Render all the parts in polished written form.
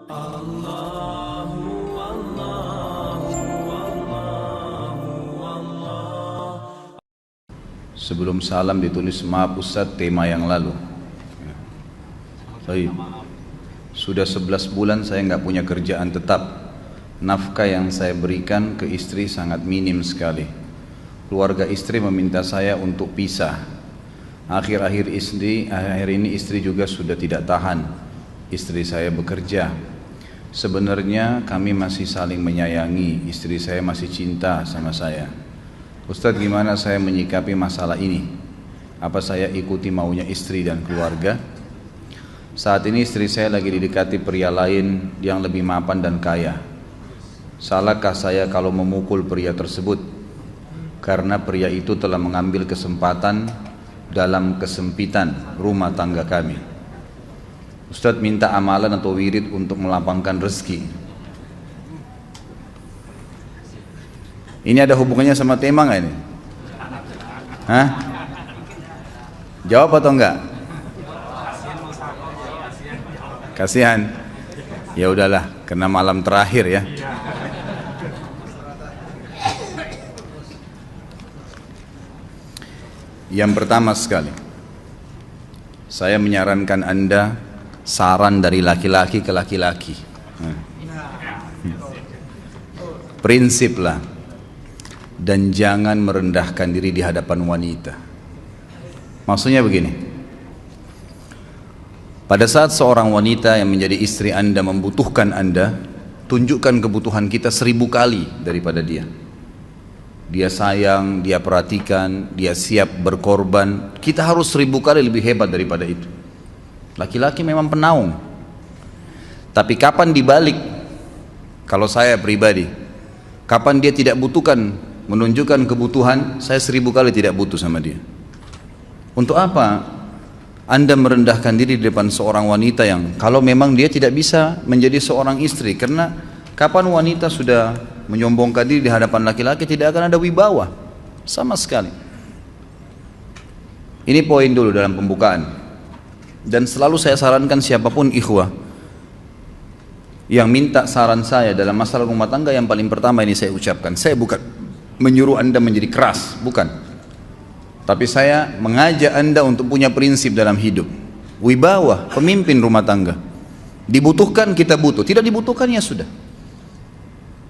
Sebelum salam ditulis, maaf Ustadz, tema yang lalu. Baik. Sudah 11 bulan saya nggak punya kerjaan tetap. Nafkah yang saya berikan ke istri sangat minim sekali. Keluarga istri meminta saya untuk pisah. Akhir-akhir ini istri juga sudah tidak tahan. Istri saya bekerja. Sebenarnya kami masih saling menyayangi. Istri saya masih cinta sama saya. Ustadz, gimana saya menyikapi masalah ini? Apa saya ikuti maunya istri dan keluarga? Saat ini istri saya lagi didekati pria lain yang lebih mapan dan kaya. Salahkah saya kalau memukul pria tersebut? Karena pria itu telah mengambil kesempatan dalam kesempitan rumah tangga kami. Ustadz minta amalan atau wirid untuk melapangkan rezeki. Ini ada hubungannya sama tema nggak ini? Hah? Jawab atau enggak? Kasihan. Ya udahlah, karena malam terakhir ya. Yang pertama sekali, saya menyarankan Anda saran dari laki-laki ke laki-laki. Prinsiplah. Dan jangan merendahkan diri di hadapan wanita. Maksudnya begini, pada saat seorang wanita yang menjadi istri Anda membutuhkan Anda, tunjukkan kebutuhan kita 1000 kali daripada dia. Dia sayang, dia perhatikan, dia siap berkorban. Kita harus 1000 kali lebih hebat daripada itu. Laki-laki memang penaung. Tapi kapan dibalik? Kalau saya pribadi, kapan dia tidak butuhkan, menunjukkan kebutuhan, saya 1000 kali tidak butuh sama dia. Untuk apa Anda merendahkan diri di depan seorang wanita yang kalau memang dia tidak bisa menjadi seorang istri? Karena kapan wanita sudah menyombongkan diri di hadapan laki-laki, tidak akan ada wibawa sama sekali. Ini poin dulu dalam pembukaan. Dan selalu saya sarankan siapapun ikhwah yang minta saran saya dalam masalah rumah tangga, yang paling pertama ini saya ucapkan, saya bukan menyuruh Anda menjadi keras, bukan. Tapi saya mengajak Anda untuk punya prinsip dalam hidup. Wibawa, pemimpin rumah tangga. Dibutuhkan kita butuh, tidak dibutuhkan ya sudah.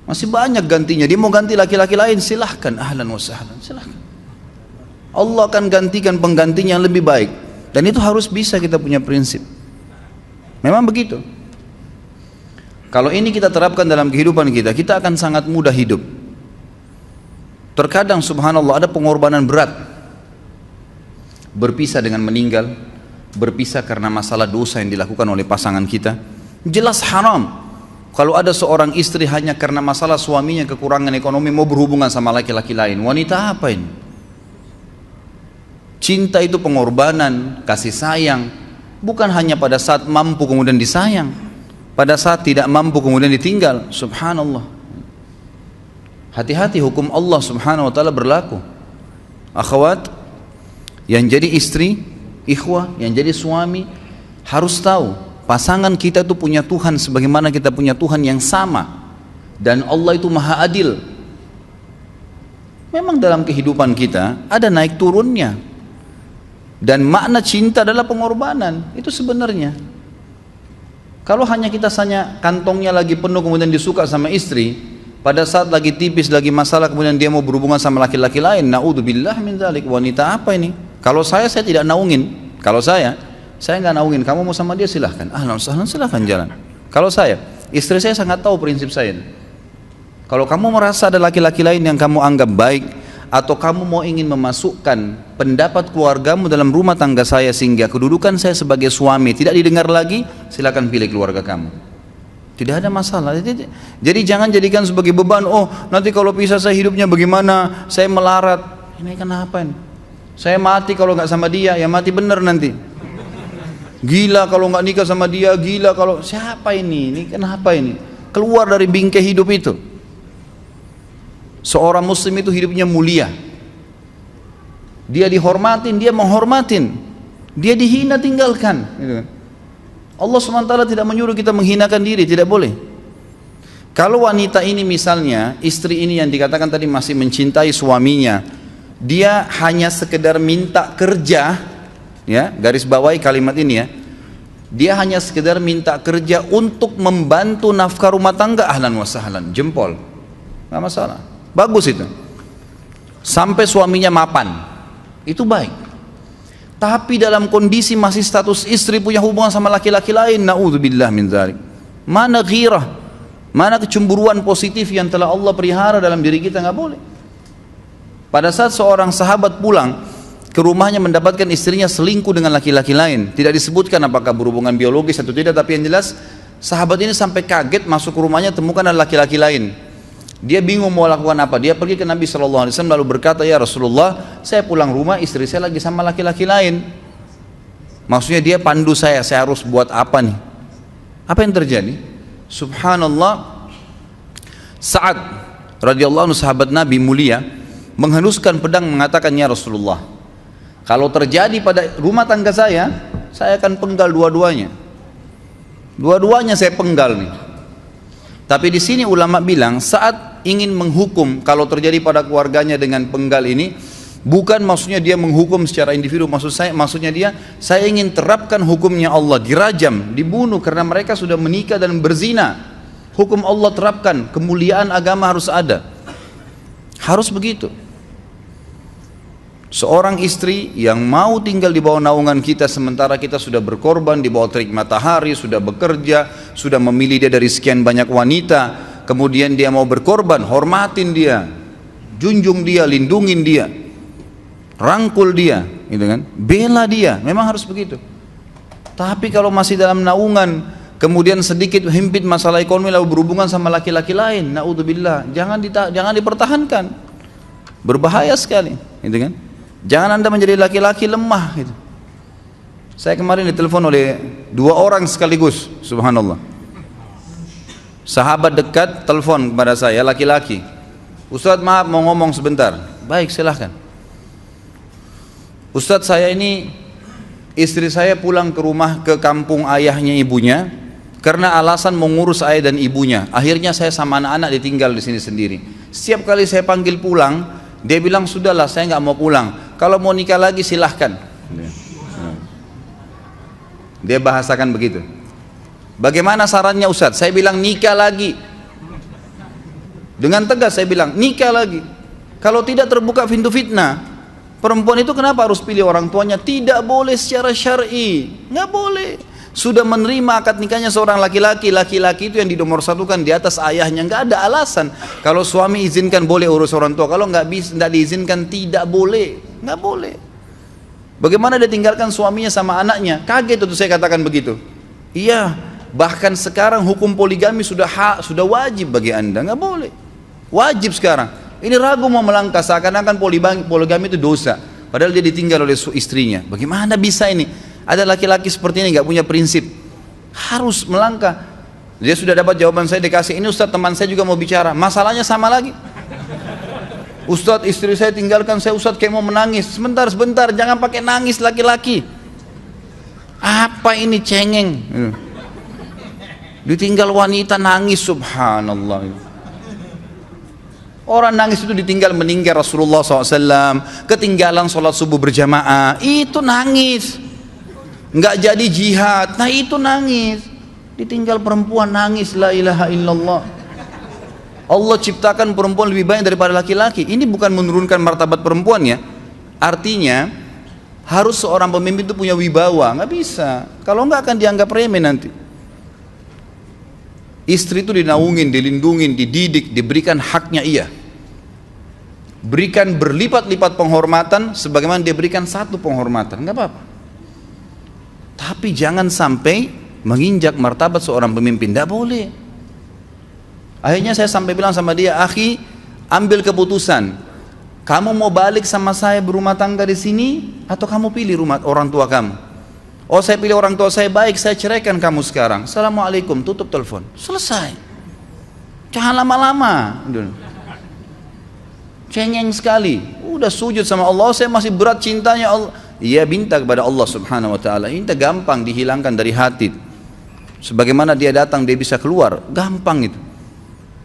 Masih banyak gantinya. Dia mau ganti laki-laki lain, silahkan, ahlan wa sahlan, silahkan. Allah akan gantikan penggantinya yang lebih baik. Dan itu harus bisa kita punya prinsip. Memang begitu. Kalau ini kita terapkan dalam kehidupan kita, kita akan sangat mudah hidup. Terkadang subhanallah ada pengorbanan berat. Berpisah dengan meninggal, berpisah karena masalah dosa yang dilakukan oleh pasangan kita. Jelas haram. Kalau ada seorang istri hanya karena masalah suaminya kekurangan ekonomi mau berhubungan sama laki-laki lain, wanita apa ini? Cinta itu pengorbanan, kasih sayang. Bukan hanya pada saat mampu kemudian disayang, pada saat tidak mampu kemudian ditinggal. Subhanallah. Hati-hati, hukum Allah subhanahu wa ta'ala berlaku. Akhwat, yang jadi istri, ikhwah, yang jadi suami, harus tahu pasangan kita itu punya Tuhan sebagaimana kita punya Tuhan yang sama. Dan Allah itu maha adil. Memang dalam kehidupan kita ada naik turunnya. Dan makna cinta adalah pengorbanan. Itu sebenarnya. Kalau hanya kita kantongnya lagi penuh kemudian disuka sama istri, pada saat lagi tipis, lagi masalah, kemudian dia mau berhubungan sama laki-laki lain, na'udzubillah min dzalik. Wanita apa ini? Kalau saya tidak naungin. Kalau saya nggak naungin. Kamu mau sama dia silahkan. Ahlan sahlan, silahkan jalan. Kalau saya, istri saya sangat tahu prinsip saya. Kalau kamu merasa ada laki-laki lain yang kamu anggap baik, atau kamu mau ingin memasukkan pendapat keluargamu dalam rumah tangga saya sehingga kedudukan saya sebagai suami tidak didengar lagi, silakan pilih keluarga kamu. Tidak ada masalah. Jadi jangan jadikan sebagai beban. Oh, nanti kalau pisah saya hidupnya bagaimana? Saya melarat. Ini kenapa ini? Saya mati kalau nggak sama dia, ya mati bener nanti. Gila kalau nggak nikah sama dia, gila kalau siapa ini? Ini kenapa ini? Keluar dari bingkai hidup itu. Seorang muslim itu hidupnya mulia. Dia dihormatin, dia menghormatin. Dia dihina, tinggalkan. Gitu kan. Allah SWT tidak menyuruh kita menghinakan diri, tidak boleh. Kalau wanita ini misalnya, istri ini yang dikatakan tadi masih mencintai suaminya, dia hanya sekedar minta kerja, ya, garis bawahi kalimat ini ya, dia hanya sekedar minta kerja untuk membantu nafkah rumah tangga, ahlan wa sahlan, jempol, nggak masalah, bagus itu. Sampai suaminya mapan, itu baik. Tapi dalam kondisi masih status istri punya hubungan sama laki-laki lain, na'udzubillah min dzalik. Mana ghirah, mana kecemburuan positif yang telah Allah pelihara dalam diri kita, nggak boleh. Pada saat seorang sahabat pulang ke rumahnya mendapatkan istrinya selingkuh dengan laki-laki lain, tidak disebutkan apakah berhubungan biologis atau tidak, tapi yang jelas sahabat ini sampai kaget masuk ke rumahnya temukan ada laki-laki lain. Dia bingung mau lakukan apa. Dia pergi ke Nabi SAW lalu berkata, ya Rasulullah, saya pulang rumah istri saya lagi sama laki-laki lain. Maksudnya dia pandu saya harus buat apa nih? Apa yang terjadi? Subhanallah, Sa'ad radhiyallahu anhu sahabat Nabi mulia menghenuskan pedang mengatakan, ya Rasulullah, kalau terjadi pada rumah tangga saya akan penggal dua-duanya. Dua-duanya saya penggal nih. Tapi di sini ulama bilang saat ingin menghukum kalau terjadi pada keluarganya dengan penggal ini, bukan maksudnya dia menghukum secara individu, maksudnya dia, saya ingin terapkan hukumnya Allah, dirajam, dibunuh karena mereka sudah menikah dan berzina. Hukum Allah terapkan, kemuliaan agama harus ada. Harus begitu. Seorang istri yang mau tinggal di bawah naungan kita sementara kita sudah berkorban di bawah terik matahari, sudah bekerja, sudah memilih dia dari sekian banyak wanita, kemudian dia mau berkorban, hormatin dia, junjung dia, lindungin dia, rangkul dia, gitu kan? Bela dia, memang harus begitu. Tapi kalau masih dalam naungan, kemudian sedikit himpit masalah ekonomi lalu berhubungan sama laki-laki lain, naudzubillah, jangan dipertahankan, berbahaya sekali, gitu kan? Jangan Anda menjadi laki-laki lemah gitu. Saya kemarin ditelepon oleh 2 orang sekaligus, subhanallah. Sahabat dekat telepon kepada saya, laki-laki. Ustadz maaf mau ngomong sebentar. Baik silahkan. Ustadz saya ini, istri saya pulang ke rumah ke kampung ayahnya ibunya karena alasan mengurus ayah dan ibunya. Akhirnya saya sama anak-anak ditinggal di sini sendiri. Setiap kali saya panggil pulang, dia bilang sudahlah saya nggak mau pulang. Kalau mau nikah lagi silahkan. Dia bahasakan begitu. Bagaimana sarannya Ustadz? Saya bilang nikah lagi. Dengan tegas saya bilang nikah lagi. Kalau tidak terbuka pintu fitnah. Perempuan itu kenapa harus pilih orang tuanya? Tidak boleh secara syar'i. Nggak boleh. Sudah menerima akad nikahnya seorang laki-laki, laki-laki itu yang dinomor-satukan di atas ayahnya, nggak ada alasan. Kalau suami izinkan boleh urus orang tua, kalau nggak diizinkan tidak boleh, nggak boleh. Bagaimana dia tinggalkan suaminya sama anaknya? Kaget itu saya katakan begitu. Iya, bahkan sekarang hukum poligami sudah wajib bagi Anda, nggak boleh. Wajib sekarang. Ini ragu mau melangkah seakan-akan poligami itu dosa, padahal dia ditinggal oleh istrinya. Bagaimana bisa ini? Ada laki-laki seperti ini nggak punya prinsip, harus melangkah. Dia sudah dapat jawaban saya dikasih, ini Ustadz teman saya juga mau bicara, masalahnya sama lagi. Ustadz istri saya tinggalkan saya, Ustadz kayak mau menangis. Sebentar, jangan pakai nangis laki-laki. Apa ini cengeng? Ditinggal wanita nangis, subhanallah. Orang nangis itu ditinggal meninggal Rasulullah SAW, ketinggalan sholat subuh berjamaah, itu nangis. Nggak jadi jihad, nah itu nangis. Ditinggal perempuan nangis, la ilaha illallah. Allah ciptakan perempuan lebih banyak daripada laki-laki. Ini bukan menurunkan martabat perempuan ya. Artinya harus seorang pemimpin itu punya wibawa. Nggak bisa, kalau nggak akan dianggap remeh nanti. Istri itu dinaungin, dilindungin, dididik, diberikan haknya ia. Berikan berlipat-lipat penghormatan sebagaimana dia berikan satu penghormatan, nggak apa-apa. Tapi jangan sampai menginjak martabat seorang pemimpin, tidak boleh. Akhirnya saya sampai bilang sama dia, akhi, ambil keputusan. Kamu mau balik sama saya berumah tangga di sini, atau kamu pilih rumah orang tua kamu? Oh saya pilih orang tua saya, baik saya ceraikan kamu sekarang. Assalamualaikum, tutup telepon, selesai. Jangan lama-lama. Cengeng sekali, udah sujud sama Allah, saya masih berat cintanya Allah. Ia minta kepada Allah subhanahu wa ta'ala, minta gampang dihilangkan dari hati. Sebagaimana dia datang dia bisa keluar, gampang itu.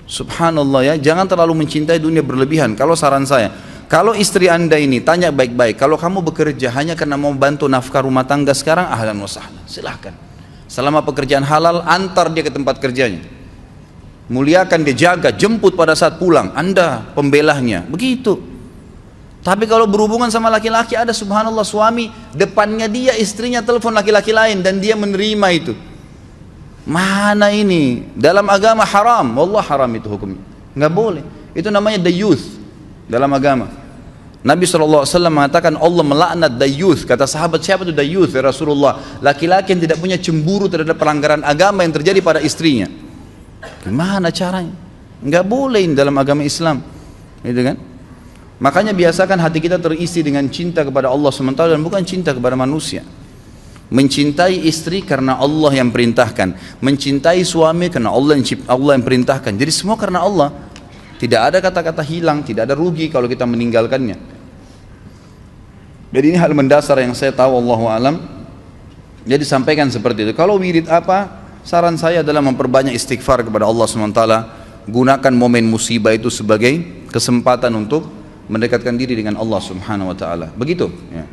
Subhanallah ya, jangan terlalu mencintai dunia berlebihan. Kalau saran saya, kalau istri anda ini tanya baik-baik, kalau kamu bekerja hanya karena mau bantu nafkah rumah tangga sekarang, ahlan wa sahlan, silahkan. Selama pekerjaan halal, antar dia ke tempat kerjanya, muliakan dia, jaga, jemput pada saat pulang, anda pembelahnya, begitu. Tapi kalau berhubungan sama laki-laki, ada subhanallah suami depannya dia istrinya telepon laki-laki lain dan dia menerima itu. Mana ini? Dalam agama haram, wallah haram itu hukumnya, nggak boleh. Itu namanya dayuth dalam agama. Nabi SAW mengatakan Allah melaknat dayuth. Kata sahabat, siapa itu dayuth ya Rasulullah? Laki-laki yang tidak punya cemburu terhadap pelanggaran agama yang terjadi pada istrinya. Gimana caranya? Nggak boleh dalam agama Islam, gitu kan? Makanya biasakan hati kita terisi dengan cinta kepada Allah SWT dan bukan cinta kepada manusia. Mencintai istri karena Allah yang perintahkan, mencintai suami karena Allah yang perintahkan. Jadi semua karena Allah. Tidak ada kata-kata hilang, tidak ada rugi kalau kita meninggalkannya. Jadi ini hal mendasar yang saya tahu, Allahu alam. Jadi sampaikan seperti itu. Kalau wirid apa? Saran saya adalah memperbanyak istighfar kepada Allah SWT. Gunakan momen musibah itu sebagai kesempatan untuk mendekatkan diri dengan Allah Subhanahu wa taala. Begitu ya.